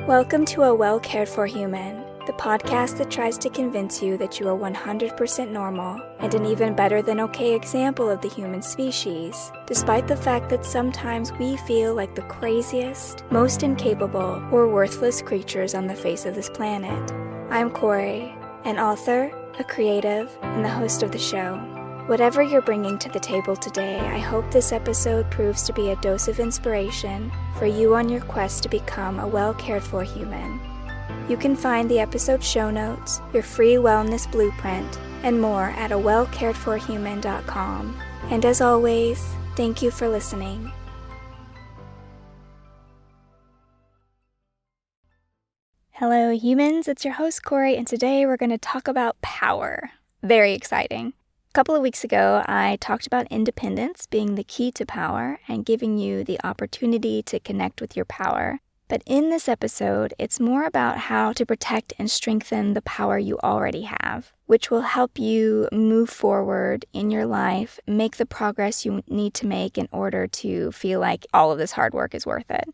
Welcome to A Well Cared For Human, the podcast that tries to convince you that you are 100% normal and an even better than okay example of the human species, despite the fact that sometimes we feel like the craziest, most incapable, or worthless creatures on the face of this planet. I'm Kory, an author, a creative, and the host of the show. Whatever you're bringing to the table today, I hope this episode proves to be a dose of inspiration for you on your quest to become a well-cared-for human. You can find the episode show notes, your free wellness blueprint, and more at awellcaredforhuman.com. And as always, thank you for listening. Hello humans, it's your host Kory, and today we're going to talk about power. Very exciting. A couple of weeks ago, I talked about independence being the key to power and giving you the opportunity to connect with your power. But in this episode, it's more about how to protect and strengthen the power you already have, which will help you move forward in your life, make the progress you need to make in order to feel like all of this hard work is worth it.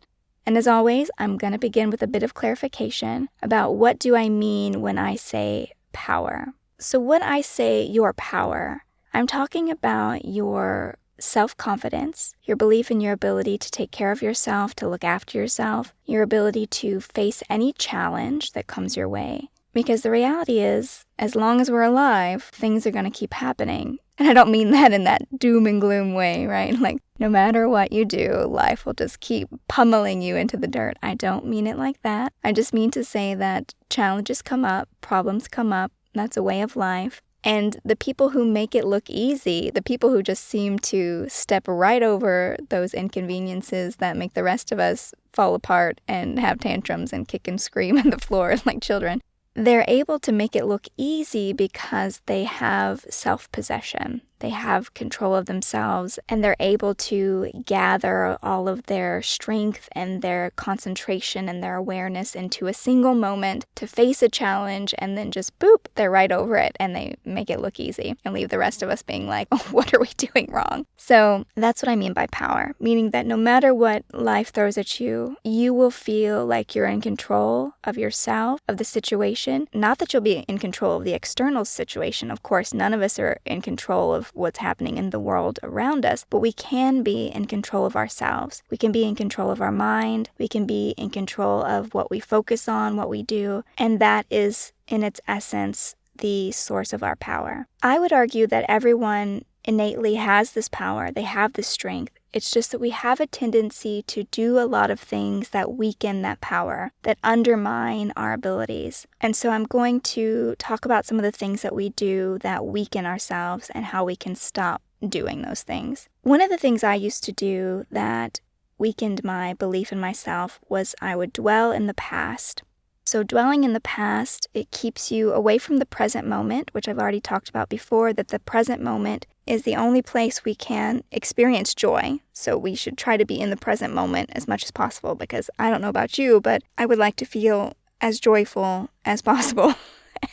And as always, I'm going to begin with a bit of clarification about what do I mean when I say power. So when I say your power, I'm talking about your self-confidence, your belief in your ability to take care of yourself, to look after yourself, your ability to face any challenge that comes your way. Because the reality is, as long as we're alive, things are going to keep happening. And I don't mean that in that doom and gloom way, right? Like, no matter what you do, life will just keep pummeling you into the dirt. I don't mean it like that. I just mean to say that challenges come up, problems come up. That's a way of life. And the people who make it look easy, the people who just seem to step right over those inconveniences that make the rest of us fall apart and have tantrums and kick and scream on the floor like children, they're able to make it look easy because they have self-possession. They have control of themselves, and they're able to gather all of their strength and their concentration and their awareness into a single moment to face a challenge, and then just boop, they're right over it, and they make it look easy and leave the rest of us being like, oh, what are we doing wrong? So that's what I mean by power, meaning that no matter what life throws at you, you will feel like you're in control of yourself, of the situation. Not that you'll be in control of the external situation. Of course, none of us are in control of what's happening in the world around us, but we can be in control of ourselves. We can be in control of our mind. We can be in control of what we focus on, what we do, and that is, in its essence, the source of our power. I would argue that everyone innately has this power. They have this strength. It's just that we have a tendency to do a lot of things that weaken that power, that undermine our abilities. And so I'm going to talk about some of the things that we do that weaken ourselves and how we can stop doing those things. One of the things I used to do that weakened my belief in myself was I would dwell in the past. So dwelling in the past, it keeps you away from the present moment, which I've already talked about before, that the present moment is the only place we can experience joy. So we should try to be in the present moment as much as possible, because I don't know about you, but I would like to feel as joyful as possible,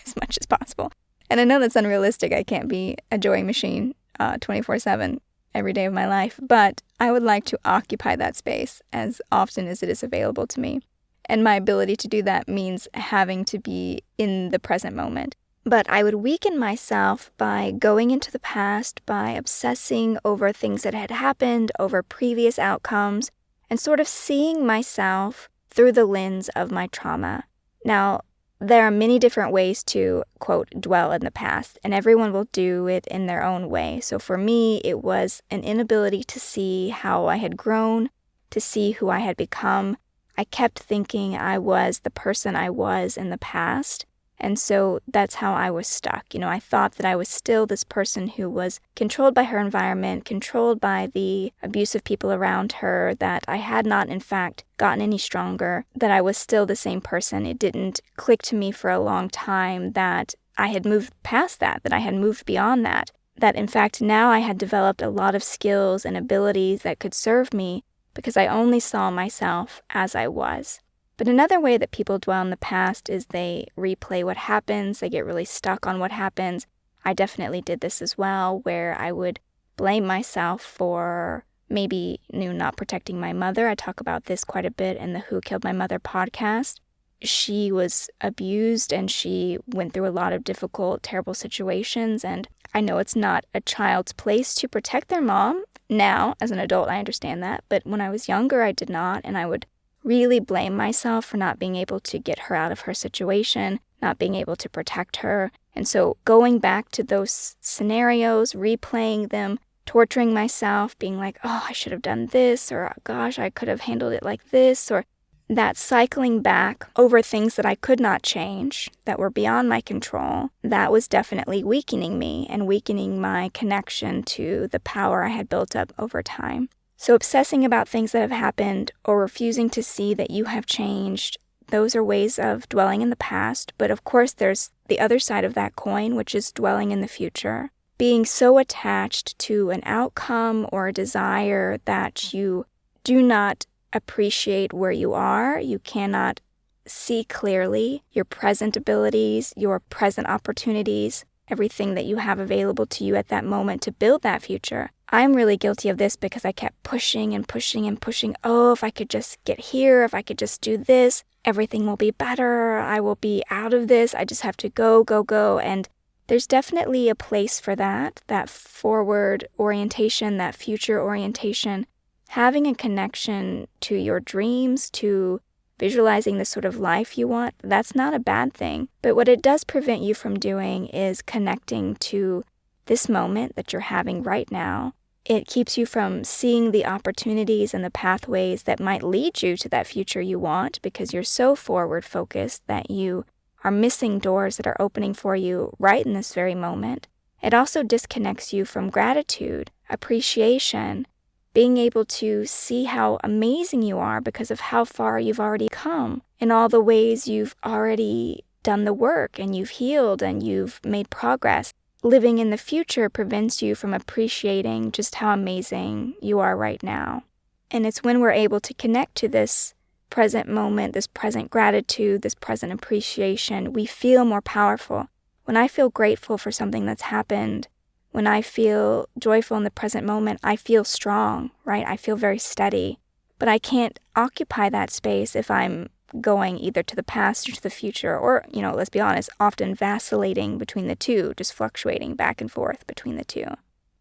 as much as possible. And I know that's unrealistic. I can't be a joy machine 24/7 every day of my life, but I would like to occupy that space as often as it is available to me. And my ability to do that means having to be in the present moment. But I would weaken myself by going into the past, by obsessing over things that had happened, over previous outcomes, and sort of seeing myself through the lens of my trauma. Now, there are many different ways to, quote, dwell in the past, and everyone will do it in their own way. So for me, it was an inability to see how I had grown, to see who I had become. I kept thinking I was the person I was in the past, and so that's how I was stuck. I thought that I was still this person who was controlled by her environment, controlled by the abusive people around her, that I had not, in fact, gotten any stronger, that I was still the same person. It didn't click to me for a long time that I had moved past that I had moved beyond that in fact now I had developed a lot of skills and abilities that could serve me, because I only saw myself as I was. But another way that people dwell in the past is they replay what happens, they get really stuck on what happens. I definitely did this as well, where I would blame myself for maybe not protecting my mother. I talk about this quite a bit in the Who Killed My Mother podcast. she was abused and she went through a lot of difficult, terrible situations. And I know it's not a child's place to protect their mom. Now, as an adult, I understand that. But when I was younger, I did not. And I would really blame myself for not being able to get her out of her situation, not being able to protect her. And so going back to those scenarios, replaying them, torturing myself, being like, oh, I should have done this, or gosh, I could have handled it like this, or that cycling back over things that I could not change, that were beyond my control, that was definitely weakening me and weakening my connection to the power I had built up over time. So obsessing about things that have happened or refusing to see that you have changed, those are ways of dwelling in the past. But of course, there's the other side of that coin, which is dwelling in the future. Being so attached to an outcome or a desire that you do not appreciate where you are. You cannot see clearly your present abilities, your present opportunities, everything that you have available to you at that moment to build that future. I'm really guilty of this because I kept pushing and pushing and pushing. Oh, if I could just get here, if I could just do this, everything will be better. I will be out of this. I just have to go, go, go. And there's definitely a place for that forward orientation, that future orientation. Having a connection to your dreams, to visualizing the sort of life you want, that's not a bad thing. But what it does prevent you from doing is connecting to this moment that you're having right now. It keeps you from seeing the opportunities and the pathways that might lead you to that future you want because you're so forward focused that you are missing doors that are opening for you right in this very moment. It also disconnects you from gratitude, appreciation, being able to see how amazing you are because of how far you've already come in all the ways you've already done the work and you've healed and you've made progress. Living in the future prevents you from appreciating just how amazing you are right now. And it's when we're able to connect to this present moment, this present gratitude, this present appreciation, we feel more powerful. When I feel grateful for something that's happened, when I feel joyful in the present moment, I feel strong, right? I feel very steady. But I can't occupy that space if I'm going either to the past or to the future, or, let's be honest, often vacillating between the two, just fluctuating back and forth between the two.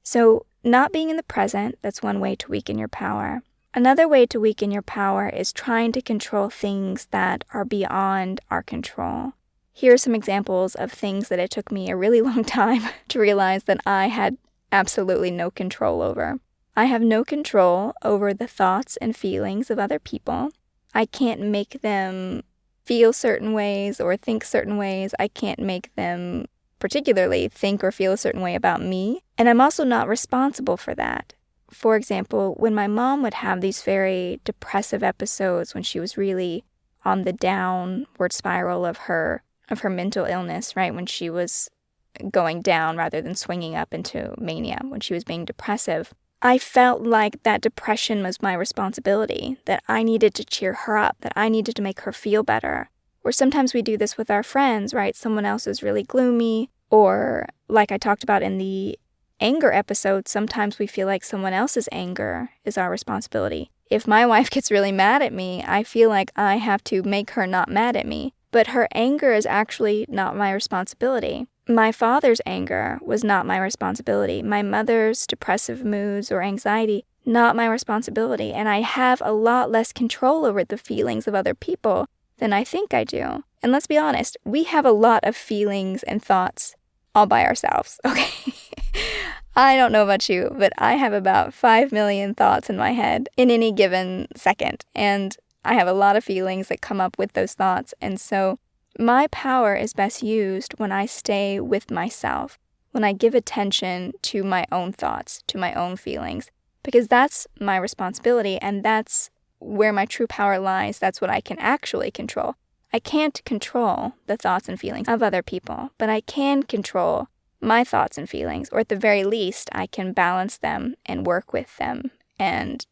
So not being in the present, that's one way to weaken your power. Another way to weaken your power is trying to control things that are beyond our control. Here are some examples of things that it took me a really long time to realize that I had absolutely no control over. I have no control over the thoughts and feelings of other people. I can't make them feel certain ways or think certain ways. I can't make them particularly think or feel a certain way about me. And I'm also not responsible for that. For example, when my mom would have these very depressive episodes when she was really on the downward spiral of her mental illness, right? When she was going down rather than swinging up into mania, when she was being depressive, I felt like that depression was my responsibility, that I needed to cheer her up, that I needed to make her feel better. Or sometimes we do this with our friends, right? Someone else is really gloomy, or like I talked about in the anger episode, sometimes we feel like someone else's anger is our responsibility. If my wife gets really mad at me, I feel like I have to make her not mad at me. But her anger is actually not my responsibility. My father's anger was not my responsibility. My mother's depressive moods or anxiety, not my responsibility. And I have a lot less control over the feelings of other people than I think I do. And let's be honest, we have a lot of feelings and thoughts all by ourselves, okay? I don't know about you, but I have about 5 million thoughts in my head in any given second. And I have a lot of feelings that come up with those thoughts. And so my power is best used when I stay with myself, when I give attention to my own thoughts, to my own feelings, because that's my responsibility and that's where my true power lies. That's what I can actually control. I can't control the thoughts and feelings of other people, but I can control my thoughts and feelings, or at the very least, I can balance them and work with them and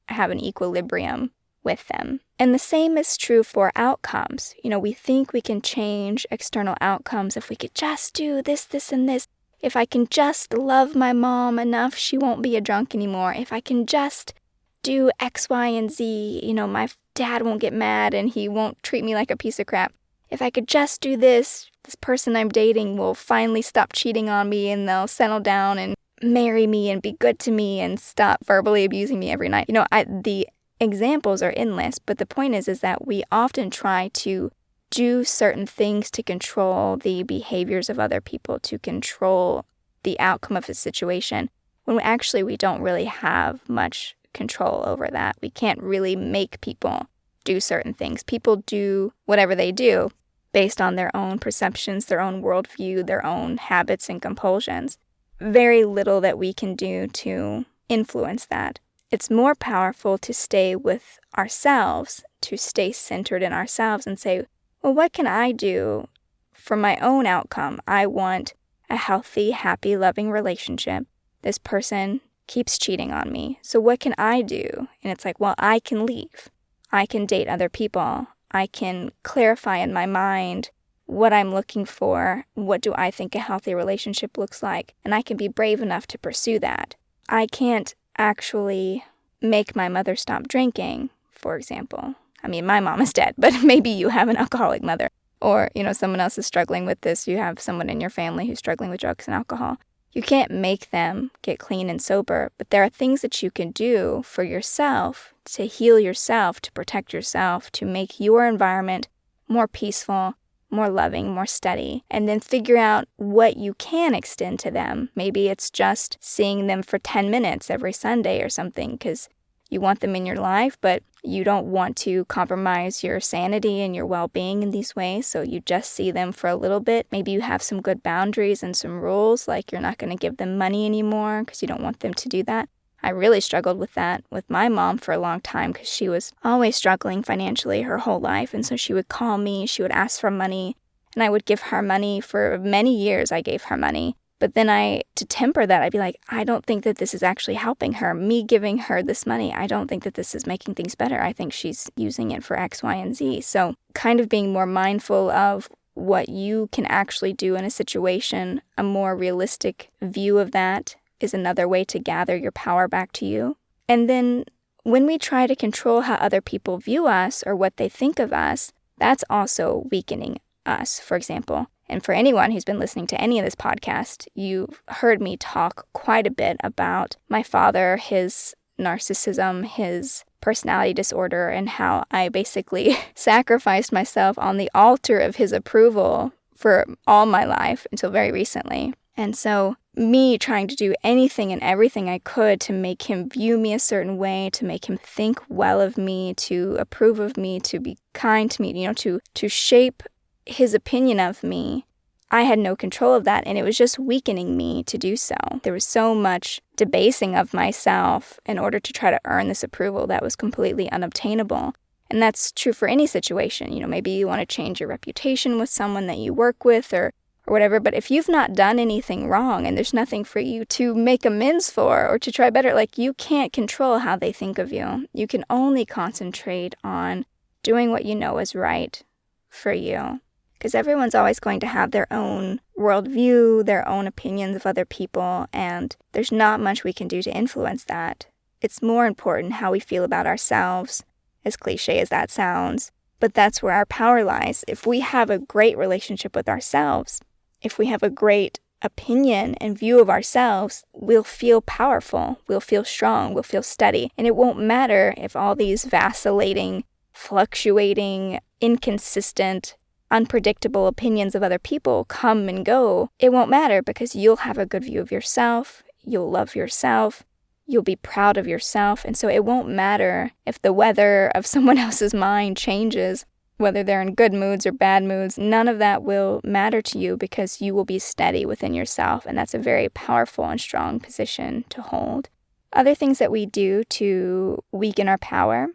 have an equilibrium with them. And the same is true for outcomes. We think we can change external outcomes if we could just do this, this, and this. If I can just love my mom enough, she won't be a drunk anymore. If I can just do X, Y, and Z, my dad won't get mad and he won't treat me like a piece of crap. If I could just do this, this person I'm dating will finally stop cheating on me and they'll settle down and marry me and be good to me and stop verbally abusing me every night. The examples are endless, but the point is that we often try to do certain things to control the behaviors of other people, to control the outcome of a situation, when actually we don't really have much control over that. We can't really make people do certain things. People do whatever they do based on their own perceptions, their own worldview, their own habits and compulsions. Very little that we can do to influence that. It's more powerful to stay with ourselves, to stay centered in ourselves and say, well, what can I do for my own outcome? I want a healthy, happy, loving relationship. This person keeps cheating on me. So what can I do? And it's like, well, I can leave. I can date other people. I can clarify in my mind what I'm looking for. What do I think a healthy relationship looks like? And I can be brave enough to pursue that. I can't actually make my mother stop drinking, for example. I mean, my mom is dead, but maybe you have an alcoholic mother. Or, someone else is struggling with this. You have someone in your family who's struggling with drugs and alcohol. You can't make them get clean and sober, but there are things that you can do for yourself to heal yourself, to protect yourself, to make your environment more peaceful, more loving, more steady, and then figure out what you can extend to them. Maybe it's just seeing them for 10 minutes every Sunday or something because you want them in your life, but you don't want to compromise your sanity and your well-being in these ways, so you just see them for a little bit. Maybe you have some good boundaries and some rules, like you're not going to give them money anymore because you don't want them to do that. I really struggled with that with my mom for a long time because she was always struggling financially her whole life, and so she would call me, she would ask for money, and I would give her money. For many years I gave her money. But then to temper that, I'd be like, I don't think that this is actually helping her. Me giving her this money, I don't think that this is making things better. I think she's using it for X, Y, and Z. So kind of being more mindful of what you can actually do in a situation, a more realistic view of that is another way to gather your power back to you. And then when we try to control how other people view us or what they think of us, that's also weakening us, for example. And for anyone who's been listening to any of this podcast, you've heard me talk quite a bit about my father, his narcissism, his personality disorder, and how I basically sacrificed myself on the altar of his approval for all my life until very recently. And so me trying to do anything and everything I could to make him view me a certain way, to make him think well of me, to approve of me, to be kind to me, to shape his opinion of me, I had no control of that, and it was just weakening me to do so. There was so much debasing of myself in order to try to earn this approval that was completely unobtainable. And that's true for any situation. Maybe you want to change your reputation with someone that you work with or whatever, but if you've not done anything wrong and there's nothing for you to make amends for or to try better, you can't control how they think of you. You can only concentrate on doing what you know is right for you. Because everyone's always going to have their own worldview, their own opinions of other people, and there's not much we can do to influence that. It's more important how we feel about ourselves, as cliche as that sounds, but that's where our power lies. If we have a great relationship with ourselves, if we have a great opinion and view of ourselves, we'll feel powerful, we'll feel strong, we'll feel steady, and it won't matter if all these vacillating, fluctuating, inconsistent, unpredictable opinions of other people come and go. It won't matter because you'll have a good view of yourself, you'll love yourself, you'll be proud of yourself, and so it won't matter if the weather of someone else's mind changes, whether they're in good moods or bad moods. None of that will matter to you because you will be steady within yourself, and that's a very powerful and strong position to hold. Other things that we do to weaken our power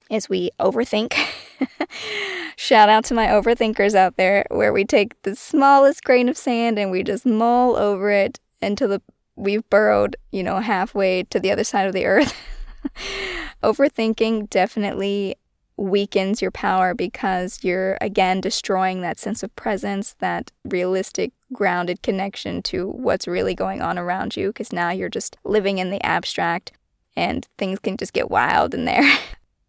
is we overthink. Shout out to my overthinkers out there, where we take the smallest grain of sand and we just mull over it until we've burrowed, halfway to the other side of the earth. Overthinking definitely weakens your power because you're, again, destroying that sense of presence, that realistic, grounded connection to what's really going on around you, because now you're just living in the abstract and things can just get wild in there.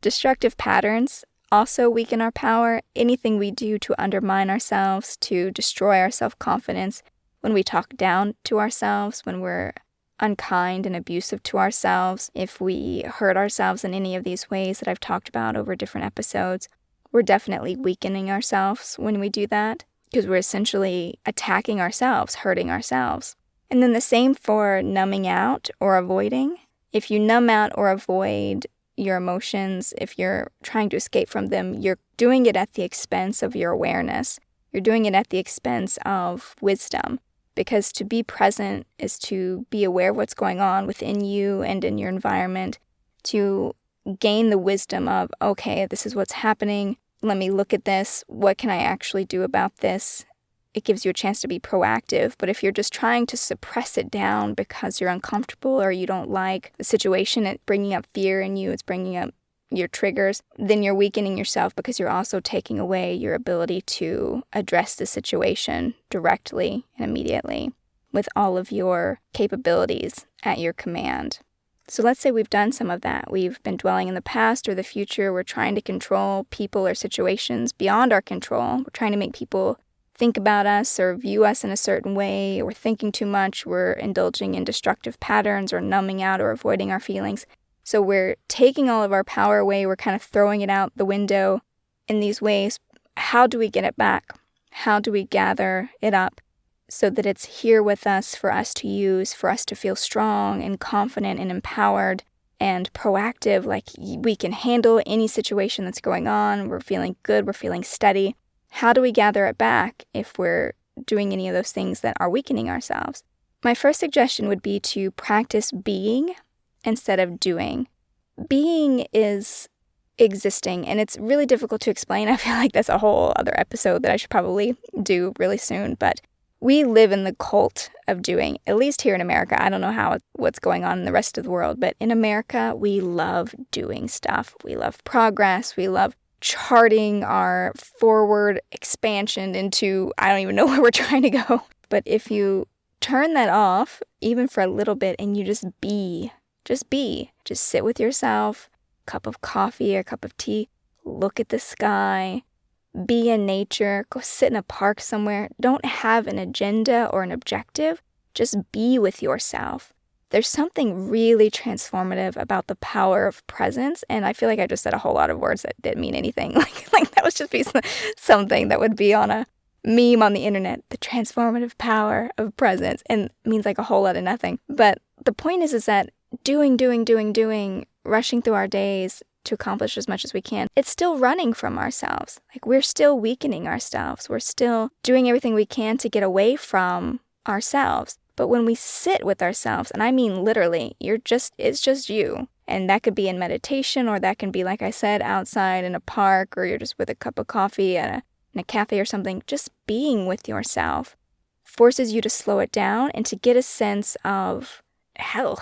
Destructive patterns also weaken our power. Anything we do to undermine ourselves, to destroy our self-confidence, when we talk down to ourselves, when we're unkind and abusive to ourselves, if we hurt ourselves in any of these ways that I've talked about over different episodes, we're definitely weakening ourselves when we do that, because we're essentially attacking ourselves, hurting ourselves. And then the same for numbing out or avoiding. If you numb out or avoid your emotions, if you're trying to escape from them, you're doing it at the expense of your awareness. You're doing it at the expense of wisdom. Because to be present is to be aware of what's going on within you and in your environment, to gain the wisdom of, okay, this is what's happening. Let me look at this. What can I actually do about this? It gives you a chance to be proactive. But if you're just trying to suppress it down because you're uncomfortable or you don't like the situation, it's bringing up fear in you, it's bringing up your triggers, then you're weakening yourself because you're also taking away your ability to address the situation directly and immediately with all of your capabilities at your command. So let's say we've done some of that. We've been dwelling in the past or the future. We're trying to control people or situations beyond our control. We're trying to make people think about us or view us in a certain way. We're thinking too much. We're indulging in destructive patterns or numbing out or avoiding our feelings. So we're taking all of our power away. We're kind of throwing it out the window in these ways. How do we get it back? How do we gather it up so that it's here with us for us to use, for us to feel strong and confident and empowered and proactive, like we can handle any situation that's going on. We're feeling good. We're feeling steady. How do we gather it back if we're doing any of those things that are weakening ourselves? My first suggestion would be to practice being instead of doing. Being is existing, and it's really difficult to explain. I feel like that's a whole other episode that I should probably do really soon, but we live in the cult of doing, at least here in America. I don't know what's going on in the rest of the world, but in America, we love doing stuff. We love progress. We love charting our forward expansion into, I don't even know where we're trying to go. But if you turn that off, even for a little bit, and you just be, just sit with yourself, cup of coffee or cup of tea, look at the sky, be in nature, go sit in a park somewhere. Don't have an agenda or an objective, just be with yourself. There's something really transformative about the power of presence, and I feel like I just said a whole lot of words that didn't mean anything. Like that was just be something that would be on a meme on the internet, the transformative power of presence, and means like a whole lot of nothing. But the point is that doing, rushing through our days to accomplish as much as we can, it's still running from ourselves. Like we're still weakening ourselves. We're still doing everything we can to get away from ourselves. But when we sit with ourselves, and I mean literally, it's just you. And that could be in meditation, or that can be, like I said, outside in a park, or you're just with a cup of coffee in a cafe or something. Just being with yourself forces you to slow it down and to get a sense of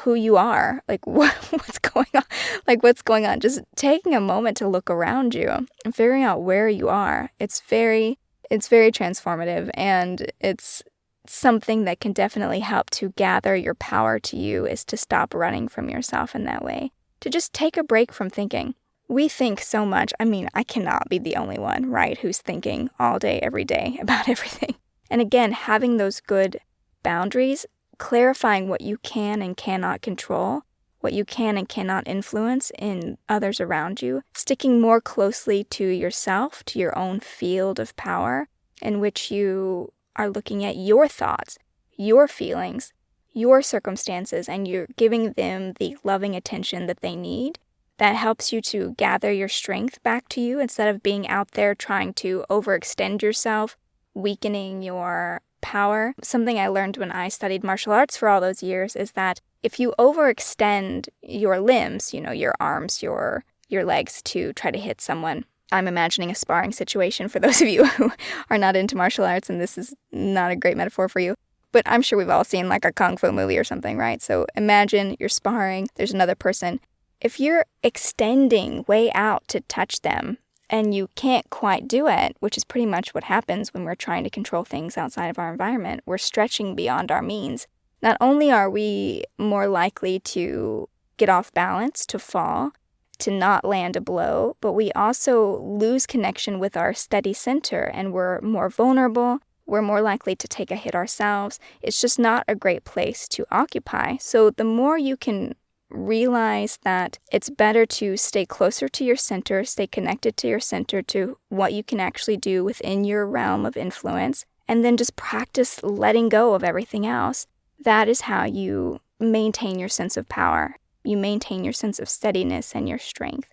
who you are, like what's going on, just taking a moment to look around you and figuring out where you are. It's very transformative, and it's something that can definitely help to gather your power to you, is to stop running from yourself in that way, to just take a break from thinking. We think so much. I mean, I cannot be the only one, right, who's thinking all day, every day about everything. And again, having those good boundaries, clarifying what you can and cannot control, what you can and cannot influence in others around you, sticking more closely to yourself, to your own field of power, in which you are looking at your thoughts, your feelings, your circumstances, and you're giving them the loving attention that they need. That helps you to gather your strength back to you instead of being out there trying to overextend yourself, weakening your power. Something I learned when I studied martial arts for all those years is that if you overextend your limbs, your arms, your legs to try to hit someone, I'm imagining a sparring situation for those of you who are not into martial arts, and this is not a great metaphor for you, but I'm sure we've all seen like a kung fu movie or something, right? So imagine you're sparring, there's another person. If you're extending way out to touch them, and you can't quite do it, which is pretty much what happens when we're trying to control things outside of our environment. We're stretching beyond our means. Not only are we more likely to get off balance, to fall, to not land a blow, but we also lose connection with our steady center, and we're more vulnerable. We're more likely to take a hit ourselves. It's just not a great place to occupy. So the more you can realize that it's better to stay closer to your center, stay connected to your center, to what you can actually do within your realm of influence, and then just practice letting go of everything else. That is how you maintain your sense of power. You maintain your sense of steadiness and your strength.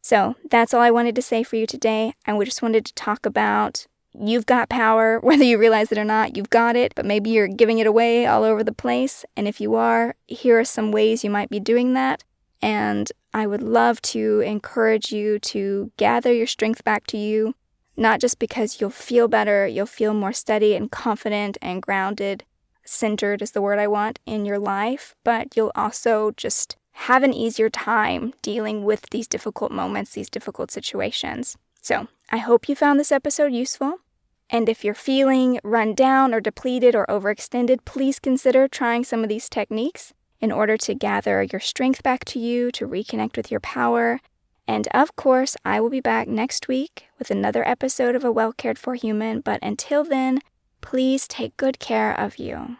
So that's all I wanted to say for you today. I just wanted to talk about you've got power, whether you realize it or not, you've got it, but maybe you're giving it away all over the place. And if you are, here are some ways you might be doing that. And I would love to encourage you to gather your strength back to you, not just because you'll feel better, you'll feel more steady and confident and grounded, centered is the word I want, in your life, but you'll also just have an easier time dealing with these difficult moments, these difficult situations. So I hope you found this episode useful. And if you're feeling run down or depleted or overextended, please consider trying some of these techniques in order to gather your strength back to you, to reconnect with your power. And of course, I will be back next week with another episode of A Well Cared For Human. But until then, please take good care of you.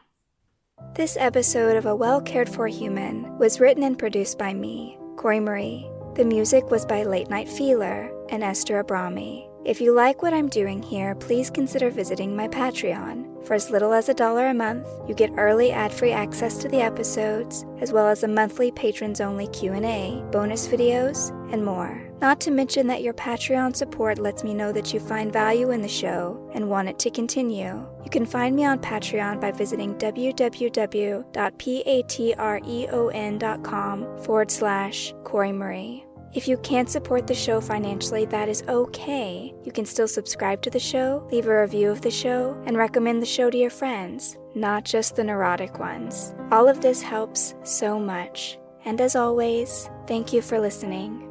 This episode of A Well Cared For Human was written and produced by me, Kory Marie. The music was by Late Night Feeler and Esther Abrami. If you like what I'm doing here, please consider visiting my Patreon. For as little as $1 a month, you get early ad-free access to the episodes, as well as a monthly patrons-only Q&A, bonus videos, and more. Not to mention that your Patreon support lets me know that you find value in the show and want it to continue. You can find me on Patreon by visiting www.patreon.com/Kory Marie. If you can't support the show financially, that is okay. You can still subscribe to the show, leave a review of the show, and recommend the show to your friends, not just the neurotic ones. All of this helps so much. And as always, thank you for listening.